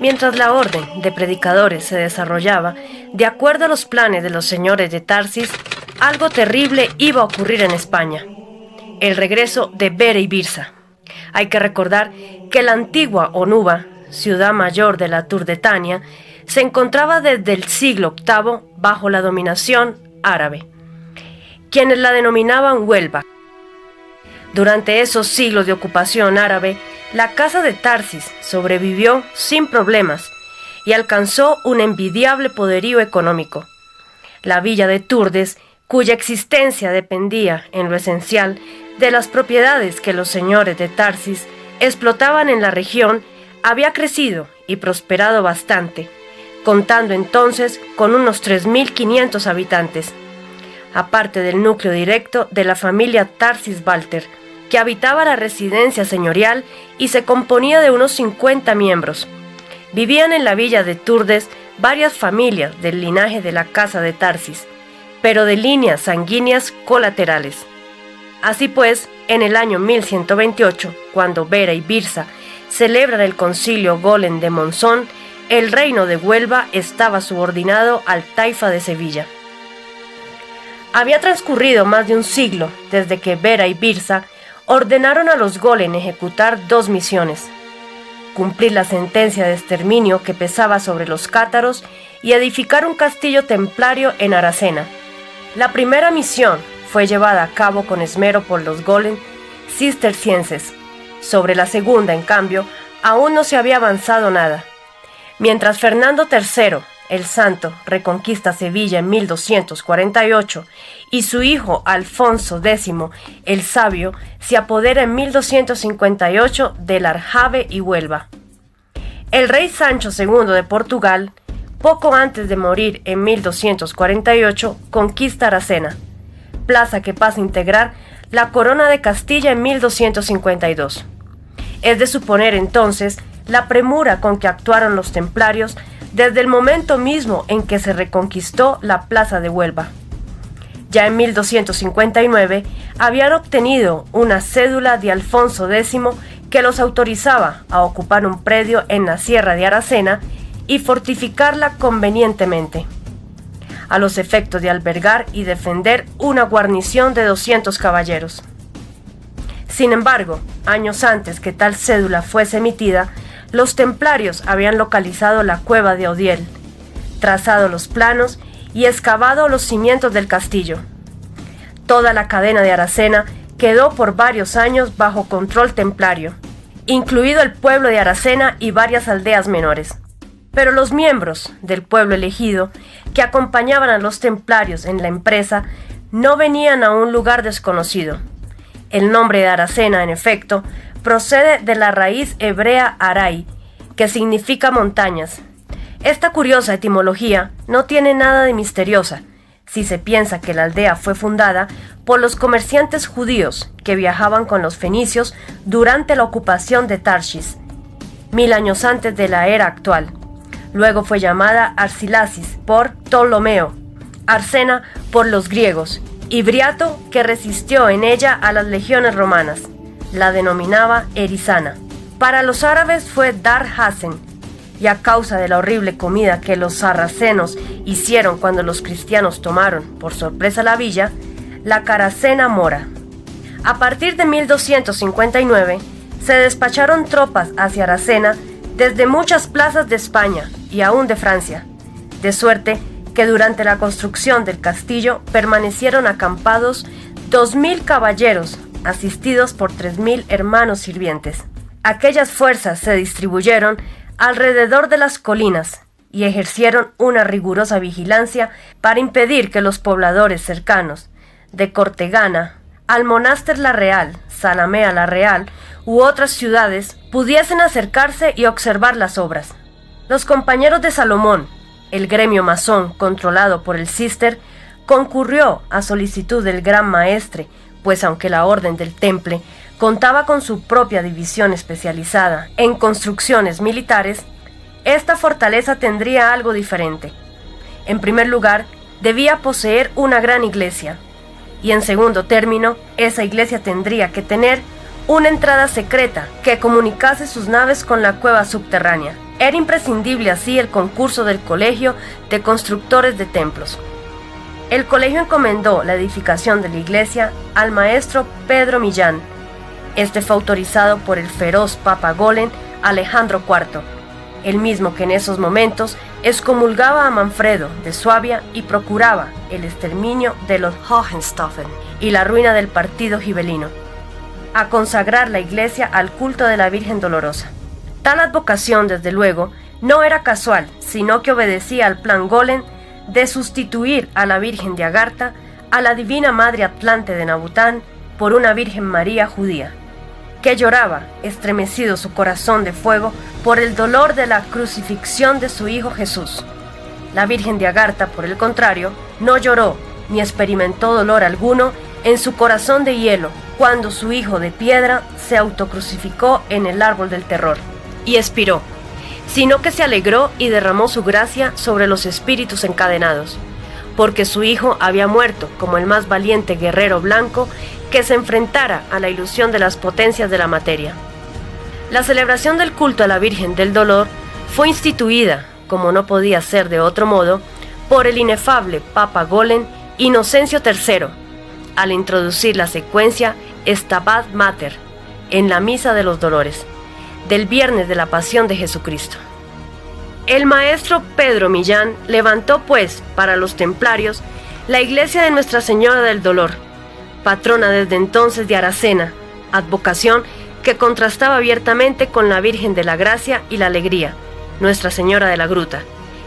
Mientras la orden de predicadores se desarrollaba, de acuerdo a los planes de los señores de Tarsis, algo terrible iba a ocurrir en España: el regreso de Bera y Birsa. Hay que recordar que la antigua Onuba, ciudad mayor de la Turdetania, se encontraba desde el siglo VIII bajo la dominación árabe, quienes la denominaban Huelva. Durante esos siglos de ocupación árabe, la casa de Tarsis sobrevivió sin problemas y alcanzó un envidiable poderío económico. La villa de Turdes, cuya existencia dependía, en lo esencial, de las propiedades que los señores de Tarsis explotaban en la región, había crecido y prosperado bastante, contando entonces con unos 3.500 habitantes, aparte del núcleo directo de la familia Tarsis-Walter, que habitaba la residencia señorial y se componía de unos 50 miembros. Vivían en la villa de Turdes varias familias del linaje de la casa de Tarsis, pero de líneas sanguíneas colaterales. Así pues, en el año 1128, cuando Bera y Birsa celebran el concilio Golem de Monzón, el reino de Huelva estaba subordinado al taifa de Sevilla. Había transcurrido más de un siglo desde que Bera y Birsa ordenaron a los Golem ejecutar dos misiones: cumplir la sentencia de exterminio que pesaba sobre los cátaros y edificar un castillo templario en Aracena. La primera misión fue llevada a cabo con esmero por los Golem cistercienses. Sobre la segunda, en cambio, aún no se había avanzado nada. Mientras Fernando III, el Santo, reconquista Sevilla en 1248 y su hijo Alfonso X, el Sabio, se apodera en 1258 del Arjave y Huelva. El rey Sancho II de Portugal, poco antes de morir en 1248, conquista Aracena, plaza que pasa a integrar la corona de Castilla en 1252. Es de suponer entonces la premura con que actuaron los templarios desde el momento mismo en que se reconquistó la plaza de Huelva. Ya en 1259 habían obtenido una cédula de Alfonso X que los autorizaba a ocupar un predio en la sierra de Aracena y fortificarla convenientemente, a los efectos de albergar y defender una guarnición de 200 caballeros. Sin embargo, años antes que tal cédula fuese emitida, los templarios habían localizado la cueva de Odiel, trazado los planos y excavado los cimientos del castillo. Toda la cadena de Aracena quedó por varios años bajo control templario, incluido el pueblo de Aracena y varias aldeas menores. Pero los miembros del pueblo elegido, que acompañaban a los templarios en la empresa, no venían a un lugar desconocido. El nombre de Aracena, en efecto, procede de la raíz hebrea Arai, que significa montañas. Esta curiosa etimología no tiene nada de misteriosa, si se piensa que la aldea fue fundada por los comerciantes judíos que viajaban con los fenicios durante la ocupación de Tarsis, 1000 años antes de la era actual. Luego fue llamada Arcilasis por Ptolomeo, Arsena por los griegos, y Briato, que resistió en ella a las legiones romanas, la denominaba Erizana. Para los árabes fue Dar Hasen, y a causa de la horrible comida que los sarracenos hicieron cuando los cristianos tomaron por sorpresa la villa, la Caracena Mora. A partir de 1259 se despacharon tropas hacia Aracena desde muchas plazas de España y aún de Francia, de suerte que durante la construcción del castillo permanecieron acampados 2000 caballeros, asistidos por 3000 hermanos sirvientes. Aquellas fuerzas se distribuyeron alrededor de las colinas y ejercieron una rigurosa vigilancia para impedir que los pobladores cercanos de Cortegana, Almonáster la Real, Zalamea la Real u otras ciudades pudiesen acercarse y observar las obras. Los compañeros de Salomón, el gremio masón controlado por el Cister, concurrió a solicitud del Gran Maestre, pues aunque la Orden del Temple contaba con su propia división especializada en construcciones militares, esta fortaleza tendría algo diferente. En primer lugar, debía poseer una gran iglesia, y en segundo término, esa iglesia tendría que tener una entrada secreta que comunicase sus naves con la cueva subterránea. Era imprescindible así el concurso del Colegio de Constructores de Templos. El colegio encomendó la edificación de la iglesia al maestro Pedro Millán. Este fue autorizado por el feroz Papa Golem Alejandro IV, el mismo que en esos momentos excomulgaba a Manfredo de Suabia y procuraba el exterminio de los Hohenstaufen y la ruina del partido gibelino, a consagrar la iglesia al culto de la Virgen Dolorosa. Tal advocación, desde luego, no era casual, sino que obedecía al plan Golem de sustituir a la Virgen de Agartha, a la Divina Madre Atlante de Nabután, por una Virgen María judía, que lloraba, estremecido su corazón de fuego, por el dolor de la crucifixión de su Hijo Jesús. La Virgen de Agartha, por el contrario, no lloró ni experimentó dolor alguno en su corazón de hielo cuando su Hijo de piedra se autocrucificó en el árbol del terror y expiró, sino que se alegró y derramó su gracia sobre los espíritus encadenados, porque su Hijo había muerto como el más valiente guerrero blanco que se enfrentara a la ilusión de las potencias de la materia. La celebración del culto a la Virgen del Dolor fue instituida, como no podía ser de otro modo, por el inefable Papa Golem Inocencio III, al introducir la secuencia Stabat Mater en la Misa de los Dolores, del Viernes de la Pasión de Jesucristo. El maestro Pedro Millán levantó, pues, para los templarios, la iglesia de Nuestra Señora del Dolor, patrona desde entonces de Aracena, advocación que contrastaba abiertamente con la Virgen de la Gracia y la Alegría, Nuestra Señora de la Gruta,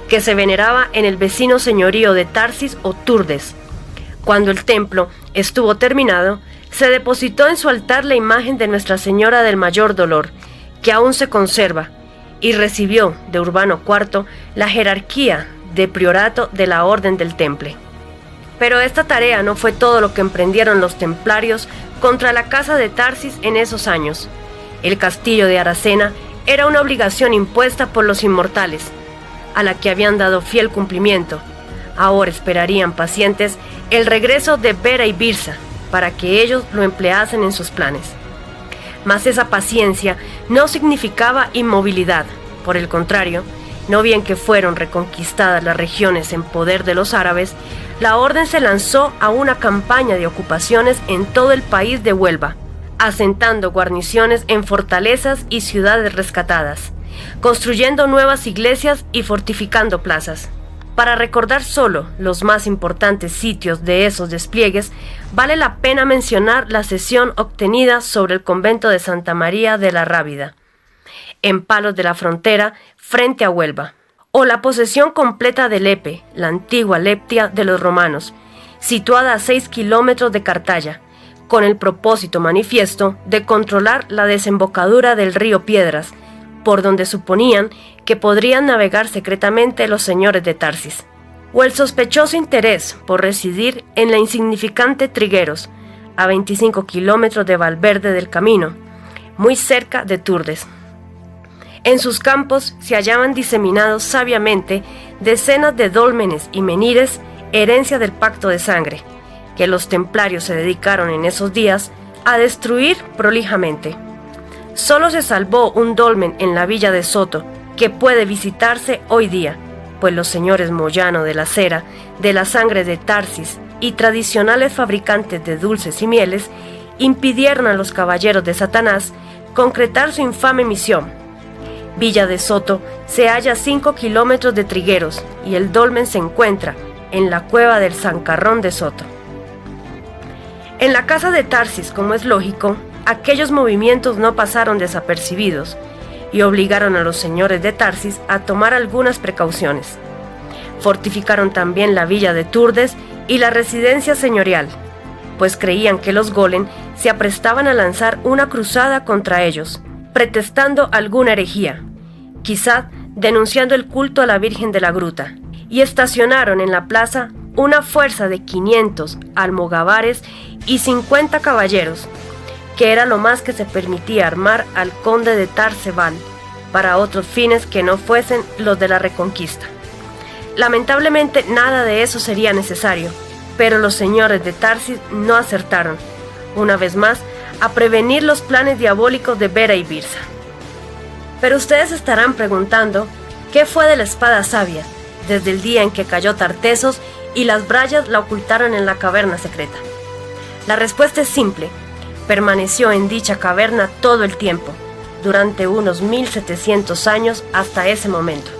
que se veneraba en el vecino señorío de Tarsis o Turdes. Cuando el templo estuvo terminado, se depositó en su altar la imagen de Nuestra Señora del Mayor Dolor, que aún se conserva, y recibió de Urbano IV la jerarquía de priorato de la Orden del Temple. Pero esta tarea no fue todo lo que emprendieron los templarios contra la casa de Tarsis en esos años. El castillo de Aracena era una obligación impuesta por los inmortales, a la que habían dado fiel cumplimiento. Ahora esperarían pacientes el regreso de Bera y Birsa, para que ellos lo empleasen en sus planes. Mas esa paciencia no significaba inmovilidad. Por el contrario, no bien que fueron reconquistadas las regiones en poder de los árabes, la orden se lanzó a una campaña de ocupaciones en todo el país de Huelva, asentando guarniciones en fortalezas y ciudades rescatadas, construyendo nuevas iglesias y fortificando plazas. Para recordar solo los más importantes sitios de esos despliegues, vale la pena mencionar la cesión obtenida sobre el convento de Santa María de la Rábida, en Palos de la Frontera, frente a Huelva, o la posesión completa de Lepe, la antigua Leptia de los romanos, situada a 6 kilómetros de Cartaya, con el propósito manifiesto de controlar la desembocadura del río Piedras, por donde suponían que podrían navegar secretamente los señores de Tarsis, o el sospechoso interés por residir en la insignificante Trigueros, a 25 kilómetros de Valverde del Camino, muy cerca de Turdes. En sus campos se hallaban diseminados sabiamente decenas de dólmenes y menires, herencia del pacto de sangre, que los templarios se dedicaron en esos días a destruir prolijamente. Solo se salvó un dolmen en la villa de Soto, que puede visitarse hoy día, pues los señores Moyano de la Cera, de la Sangre de Tarsis y tradicionales fabricantes de dulces y mieles, impidieron a los caballeros de Satanás concretar su infame misión. Villa de Soto se halla a 5 kilómetros de Trigueros y el dolmen se encuentra en la cueva del Zancarrón de Soto. En la casa de Tarsis, como es lógico, aquellos movimientos no pasaron desapercibidos y obligaron a los señores de Tarsis a tomar algunas precauciones. Fortificaron también la villa de Turdes y la residencia señorial, pues creían que los Golem se aprestaban a lanzar una cruzada contra ellos, pretextando alguna herejía, quizá denunciando el culto a la Virgen de la Gruta, y estacionaron en la plaza una fuerza de 500 almogávares y 50 caballeros, que era lo más que se permitía armar al conde de Tarceval para otros fines que no fuesen los de la reconquista. Lamentablemente nada de eso sería necesario, pero los señores de Tarsis no acertaron, una vez más, a prevenir los planes diabólicos de Bera y Birsa. Pero ustedes estarán preguntando, ¿qué fue de la espada sabia desde el día en que cayó Tartessos y las brayas la ocultaron en la caverna secreta? La respuesta es simple: permaneció en dicha caverna todo el tiempo, durante unos 1700 años hasta ese momento.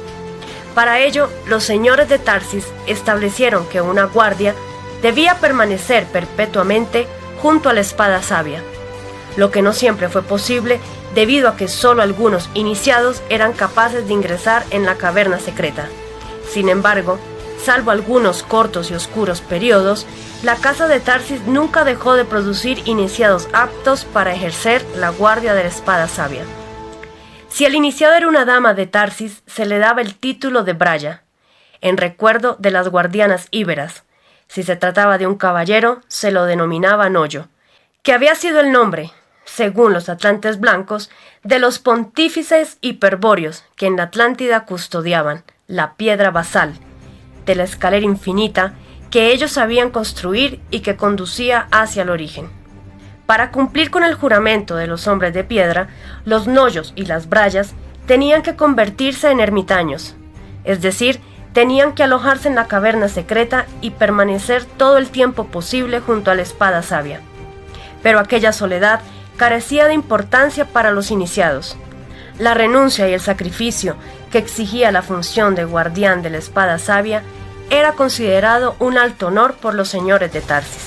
Para ello, los señores de Tarsis establecieron que una guardia debía permanecer perpetuamente junto a la espada sabia, lo que no siempre fue posible debido a que solo algunos iniciados eran capaces de ingresar en la caverna secreta. Sin embargo, salvo algunos cortos y oscuros periodos, la casa de Tarsis nunca dejó de producir iniciados aptos para ejercer la guardia de la espada sabia. Si el iniciado era una dama de Tarsis, se le daba el título de Braya, en recuerdo de las guardianas íberas. Si se trataba de un caballero, se lo denominaba Noyo, que había sido el nombre, según los atlantes blancos, de los pontífices hiperbóreos que en la Atlántida custodiaban la piedra basal de la escalera infinita que ellos sabían construir y que conducía hacia el origen. Para cumplir con el juramento de los hombres de piedra, los Noyos y las Brayas tenían que convertirse en ermitaños, es decir, tenían que alojarse en la caverna secreta y permanecer todo el tiempo posible junto a la espada sabia. Pero aquella soledad carecía de importancia para los iniciados. La renuncia y el sacrificio que exigía la función de guardián de la espada sabia era considerado un alto honor por los señores de Tarsis.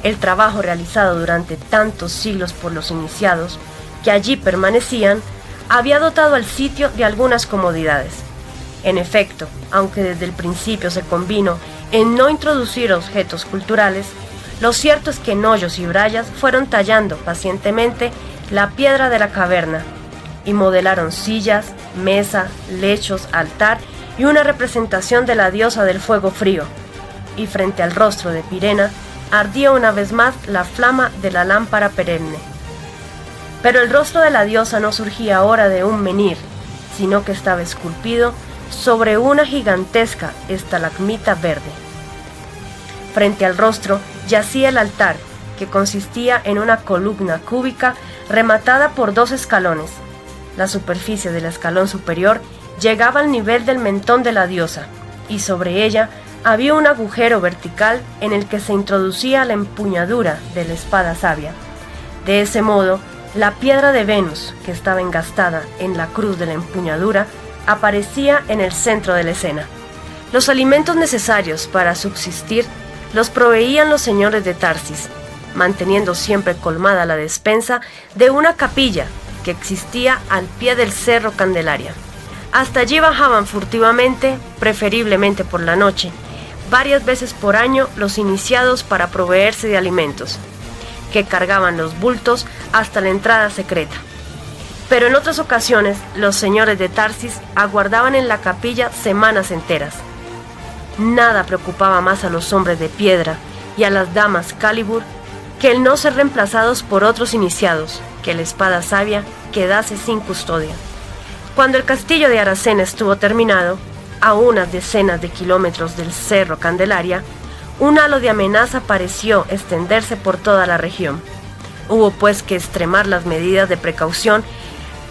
El trabajo realizado durante tantos siglos por los iniciados que allí permanecían había dotado al sitio de algunas comodidades. En efecto, aunque desde el principio se convino en no introducir objetos culturales, lo cierto es que Noyos y Brayas fueron tallando pacientemente la piedra de la caverna y modelaron sillas, mesa, lechos, altar y una representación de la diosa del fuego frío. Y frente al rostro de Pirena ardía una vez más la flama de la lámpara perenne. Pero el rostro de la diosa no surgía ahora de un menhir, sino que estaba esculpido sobre una gigantesca estalagmita verde. Frente al rostro yacía el altar, que consistía en una columna cúbica rematada por 2 escalones. La superficie del escalón superior llegaba al nivel del mentón de la diosa, y sobre ella había un agujero vertical en el que se introducía la empuñadura de la espada sabia. De ese modo, la piedra de Venus, que estaba engastada en la cruz de la empuñadura, aparecía en el centro de la escena. Los alimentos necesarios para subsistir los proveían los señores de Tarsis, manteniendo siempre colmada la despensa de una capilla que existía al pie del Cerro Candelaria. Hasta allí bajaban furtivamente, preferiblemente por la noche, varias veces por año los iniciados para proveerse de alimentos, que cargaban los bultos hasta la entrada secreta. Pero en otras ocasiones, los señores de Tarsis aguardaban en la capilla semanas enteras. Nada preocupaba más a los hombres de piedra y a las damas Calibur que el no ser reemplazados por otros iniciados, que la espada sabia quedase sin custodia. Cuando el castillo de Aracena estuvo terminado, a unas decenas de kilómetros del Cerro Candelaria, un halo de amenaza pareció extenderse por toda la región. Hubo pues que extremar las medidas de precaución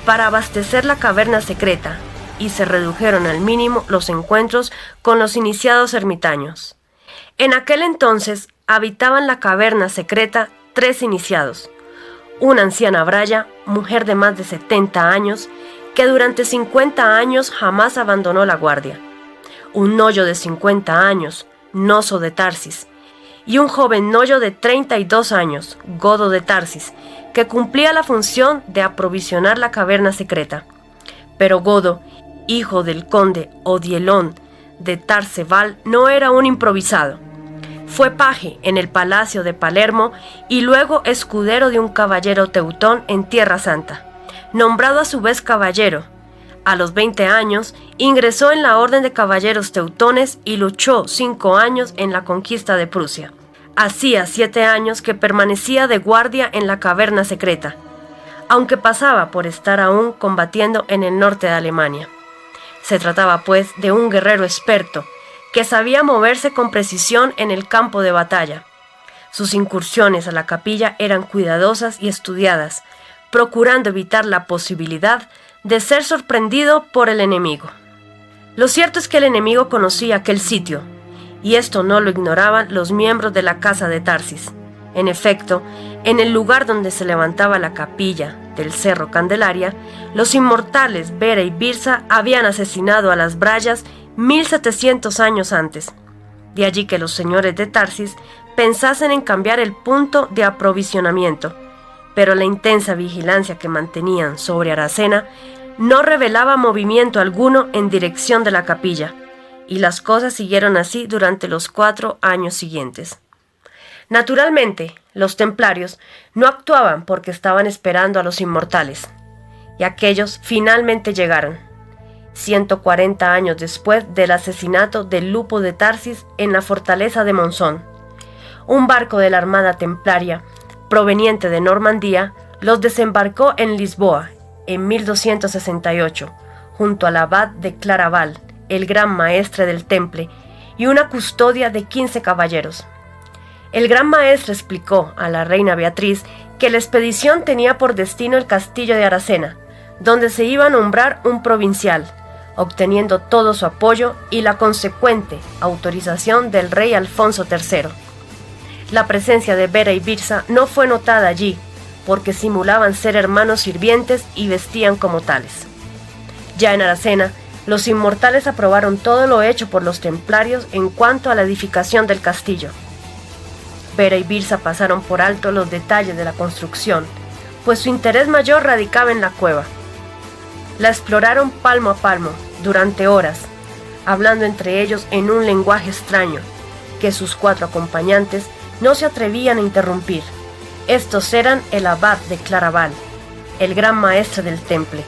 para abastecer la caverna secreta, y se redujeron al mínimo los encuentros con los iniciados ermitaños. En aquel entonces habitaban la caverna secreta 3 iniciados: una anciana Braya, mujer de más de 70 años, que durante 50 años jamás abandonó la guardia; un Noyo de 50 años, Noso de Tarsis; y un joven Noyo de 32 años, Godo de Tarsis, que cumplía la función de aprovisionar la caverna secreta. Pero Godo, hijo del conde Odielón de Tarceval, no era un improvisado. Fue paje en el palacio de Palermo y luego escudero de un caballero teutón en Tierra Santa. Nombrado a su vez caballero, a los 20 años ingresó en la Orden de Caballeros Teutones y luchó 5 años en la conquista de Prusia. Hacía 7 años que permanecía de guardia en la caverna secreta, aunque pasaba por estar aún combatiendo en el norte de Alemania. Se trataba pues de un guerrero experto, que sabía moverse con precisión en el campo de batalla. Sus incursiones a la capilla eran cuidadosas y estudiadas, procurando evitar la posibilidad de ser sorprendido por el enemigo. Lo cierto es que el enemigo conocía aquel sitio, y esto no lo ignoraban los miembros de la casa de Tarsis. En efecto, en el lugar donde se levantaba la capilla del Cerro Candelaria, los inmortales Bera y Birsa habían asesinado a las Brayas 1700 años antes. De allí que los señores de Tarsis pensasen en cambiar el punto de aprovisionamiento, pero la intensa vigilancia que mantenían sobre Aracena no revelaba movimiento alguno en dirección de la capilla, y las cosas siguieron así durante los 4 años siguientes. Naturalmente, los templarios no actuaban porque estaban esperando a los inmortales, y aquellos finalmente llegaron, 140 años después del asesinato de Lupo de Tarsis en la fortaleza de Monzón. Un barco de la Armada Templaria, proveniente de Normandía, los desembarcó en Lisboa en 1268, junto al abad de Claraval, el gran maestre del Temple, y una custodia de 15 caballeros. El gran maestre explicó a la reina Beatriz que la expedición tenía por destino el castillo de Aracena, donde se iba a nombrar un provincial, obteniendo todo su apoyo y la consecuente autorización del rey Alfonso III. La presencia de Bera y Birsa no fue notada allí, porque simulaban ser hermanos sirvientes y vestían como tales. Ya en Aracena, los inmortales aprobaron todo lo hecho por los templarios en cuanto a la edificación del castillo. Bera y Birsa pasaron por alto los detalles de la construcción, pues su interés mayor radicaba en la cueva. La exploraron palmo a palmo, durante horas, hablando entre ellos en un lenguaje extraño, que sus 4 acompañantes no se atrevían a interrumpir. Estos eran el abad de Claraval, el gran maestre del Temple,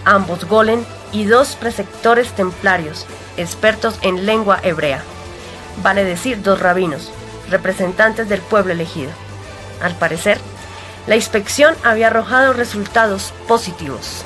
ambos golem y 2 preceptores templarios, expertos en lengua hebrea, vale decir 2 rabinos, representantes del pueblo elegido. Al parecer, la inspección había arrojado resultados positivos.